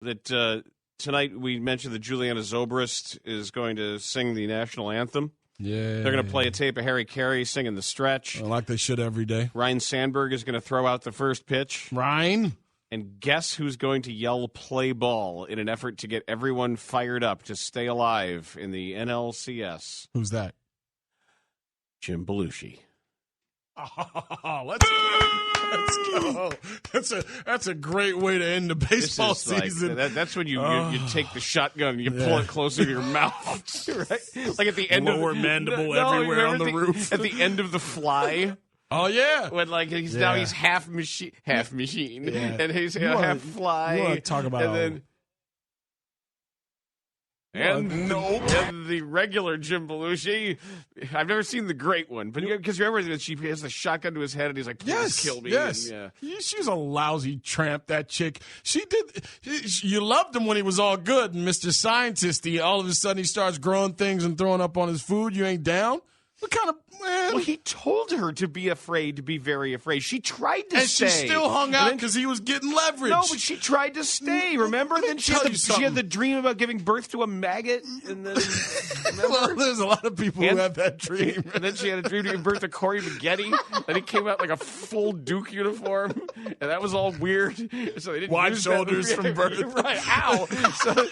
that tonight we mentioned that Juliana Zobrist is going to sing the national anthem. Yeah. They're going to play a tape of Harry Carey singing The Stretch. Like they should every day. Ryan Sandberg is going to throw out the first pitch. Ryan? And guess who's going to yell play ball in an effort to get everyone fired up to stay alive in the NLCS? Who's that? Jim Belushi. Oh, let's go. That's a great way to end the baseball season. That's when you take the shotgun and you pull it closer to your mouth, right? Like at the end lower of mandible everywhere on the roof. At the end of The Fly. Oh yeah, when like he's half machine, and he's half fly. You want to talk about? And the regular Jim Belushi. I've never seen the great one, but because remember that she has the shotgun to his head and he's like, "Please kill me." Yes, she was a lousy tramp. That chick. She did. You loved him when he was all good, and Mr. Scientist. All of a sudden he starts growing things and throwing up on his food. You ain't down. What kind of man? Well, he told her to be afraid, to be very afraid. She tried to stay. And she still hung out because he was getting leverage. No, but she tried to stay, remember? Then she had the dream about giving birth to a maggot. And then, well, there's a lot of people who have that dream. And then she had a dream to give birth to Corey Maggette. And he came out like a full Duke uniform. And that was all weird. So they didn't wide use shoulders from birth. Right, ow. So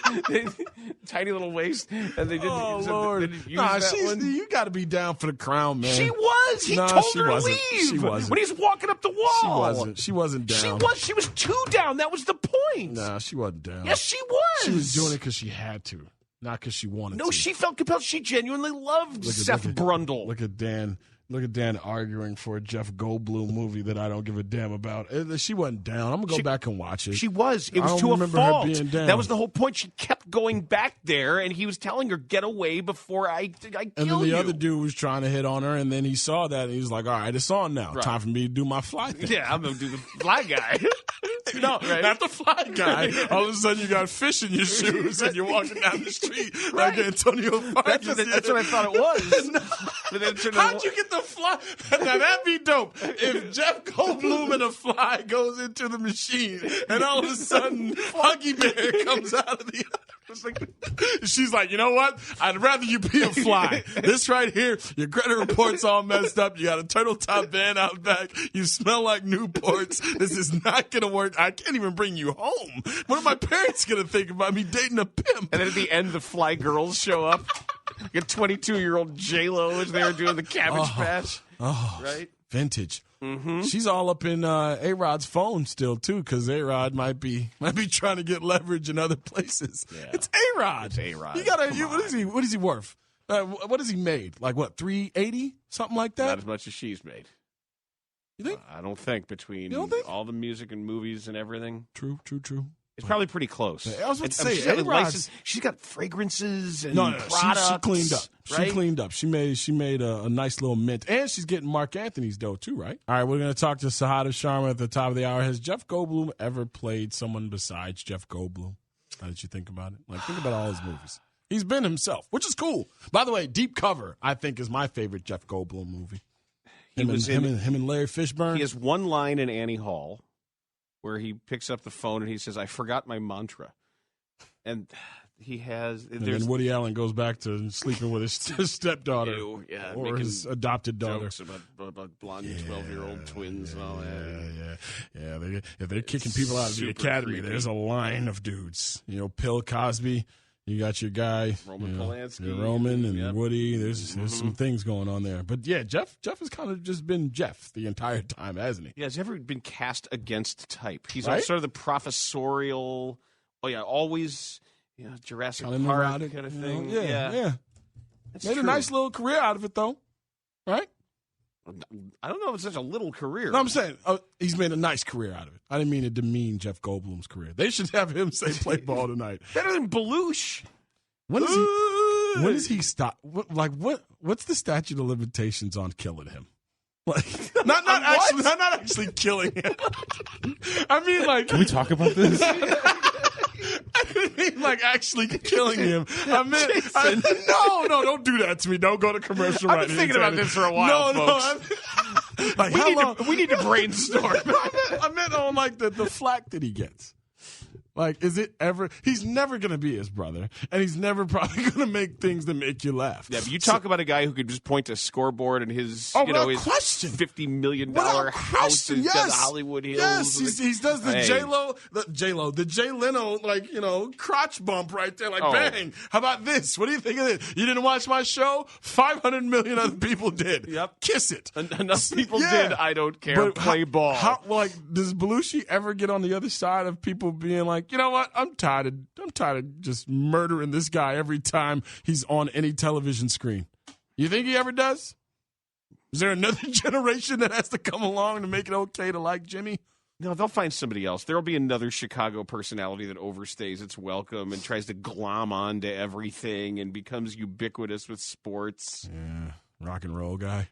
tiny little waist. And they didn't, Lord. They didn't use that one. You got to be down for the crown, man. She was. He told her to leave. She wasn't. When he's walking up the wall. She wasn't down. She was. She was 2 down. That was the point. Nah, she wasn't down. Yes, she was. She was doing it because she had to, not because she wanted to. No, she felt compelled. She genuinely loved Seth Brundle. Look at Dan. Look at Dan arguing for a Jeff Goldblum movie that I don't give a damn about. She wasn't down. I'm going to go back and watch it. She was. It was to a fault. That was the whole point. She kept going back there, and he was telling her, get away before I kill you. And then the other dude was trying to hit on her, and then he saw that, and he was like, all right, it's on now. Right. Time for me to do my fly thing. Yeah, I'm going to do the fly guy. No, not the fly guy. All of a sudden, you got fish in your shoes, and you're walking down the street like Antonio Fargas. That's what I thought it was. No. How'd you get the fly? Now, that'd be dope. If Jeff Goldblum and a fly goes into the machine, and all of a sudden, Huggy Bear comes out of the she's like, you know what? I'd rather you be a fly. This right here, your credit report's all messed up. You got a turtle top van out back. You smell like Newports. This is not going to work. I can't even bring you home. What are my parents going to think about me dating a pimp? And then at the end, the fly girls show up. A 22-year-old J-Lo is there doing the Cabbage Patch. Oh, right? Vintage. Mm-hmm. She's all up in A-Rod's phone still, too, because A-Rod might be trying to get leverage in other places. Yeah. It's A-Rod. It's A-Rod. What is he worth? What has he made? Like, what, 380? Something like that? Not as much as she's made. You think? I don't think between all the music and movies and everything. True. It's probably pretty close. I was about to say, she's got fragrances and products. She cleaned up. Right? She cleaned up. She made a nice little mint. And she's getting Mark Anthony's dough, too, right? All right, we're going to talk to Sahada Sharma at the top of the hour. Has Jeff Goldblum ever played someone besides Jeff Goldblum? How did you think about it? Like, think about all his movies. He's been himself, which is cool. By the way, Deep Cover, I think, is my favorite Jeff Goldblum movie. Him and Larry Fishburne. He has one line in Annie Hall where he picks up the phone and he says, I forgot my mantra. And he has... And then Woody Allen goes back to sleeping with his stepdaughter or his adopted daughter. Jokes about blonde 12-year-old twins and all that. Yeah. If they're kicking people out of the academy, creepy. There's a line of dudes. You know, Bill Cosby. You got your guy, Roman Polanski, Roman and Woody. There's some things going on there, but yeah, Jeff has kind of just been Jeff the entire time, hasn't he? Yeah, he's ever been cast against type. He's sort of the professorial. Oh yeah, always Jurassic Park kind of thing. Yeah. Made a nice little career out of it though, right? I don't know if it's such a little career. No, I'm saying he's made a nice career out of it. I didn't mean to demean Jeff Goldblum's career. They should have him say play ball tonight. Better than Belushi. When does he stop? What's the statute of limitations on killing him? Like, not actually killing him. I mean, like, can we talk about this? I didn't mean like actually killing him. I meant no, don't do that to me. Don't go to commercial. I've been thinking about this for a while, folks. Like, we need to brainstorm. I meant on like the flack that he gets. Like, is it ever? He's never going to be his brother, and he's never probably going to make things that make you laugh. Yeah, but you talk about a guy who could just point to a scoreboard and his, his $50 million house in the Hollywood Hills. Yes, he does the the Jay Leno, crotch bump right there, bang. How about this? What do you think of this? You didn't watch my show? 500 million other people did. Yep. Kiss it. Enough people did. I don't care. But play ball. Does Belushi ever get on the other side of people being like, you know what? I'm tired of just murdering this guy every time he's on any television screen. You think he ever does? Is there another generation that has to come along to make it okay to like Jimmy? No, they'll find somebody else. There'll be another Chicago personality that overstays its welcome and tries to glom onto everything and becomes ubiquitous with sports. Yeah, rock and roll guy.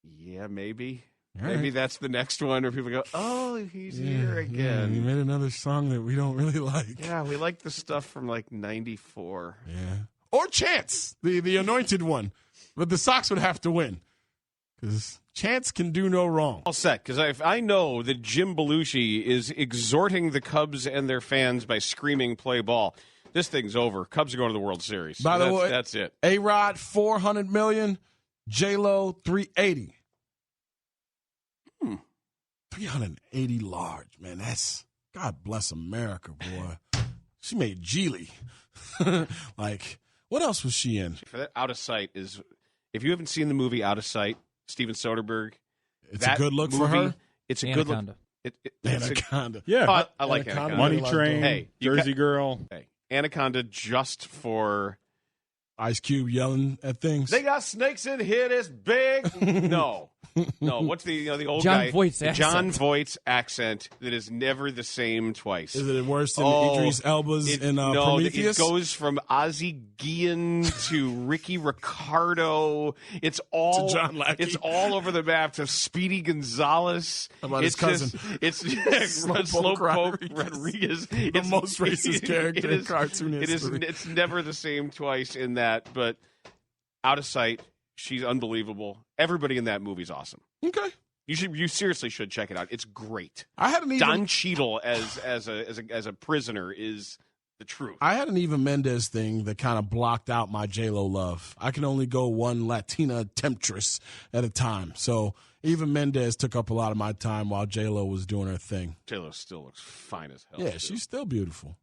Yeah, maybe. Right. Maybe that's the next one where people go, oh, he's here again. Yeah, he made another song that we don't really like. Yeah, we like the stuff from 94. Yeah. Or Chance, the anointed one. But the Sox would have to win because Chance can do no wrong. All set, because I know that Jim Belushi is exhorting the Cubs and their fans by screaming play ball. This thing's over. Cubs are going to the World Series. By the way, that's it. A-Rod, $400 million. J-Lo, $380. 380 large, man. That's God bless America, boy. She made Geely. What else was she in? For that, Out of Sight is, if you haven't seen the movie Out of Sight, Steven Soderbergh. It's a good look for her. It's a Anaconda. good look. Anaconda. Yeah, I like Anaconda. Money Train. Hey, Jersey Girl. Hey, Anaconda just for Ice Cube yelling at things. They got snakes in here this big. No. What's the old John guy? Voight's accent. John Voight's accent that is never the same twice. Is it worse than Idris Elba's in Prometheus? It goes from Ozzie Guillen to Ricky Ricardo. It's all to John Lackey. It's all over the map to Speedy Gonzalez. How about his cousin? It's Slowpoke Rodriguez. The most racist character in cartoon history. It's never the same twice in that, but Out of Sight. She's unbelievable. Everybody in that movie is awesome. Okay, You seriously should check it out. It's great. I had an Don Cheadle as a prisoner is the truth. I had an Eva Mendes thing that kind of blocked out my J-Lo love. I can only go one Latina temptress at a time. So Eva Mendes took up a lot of my time while J-Lo was doing her thing. J-Lo still looks fine as hell. Yeah, she's still beautiful.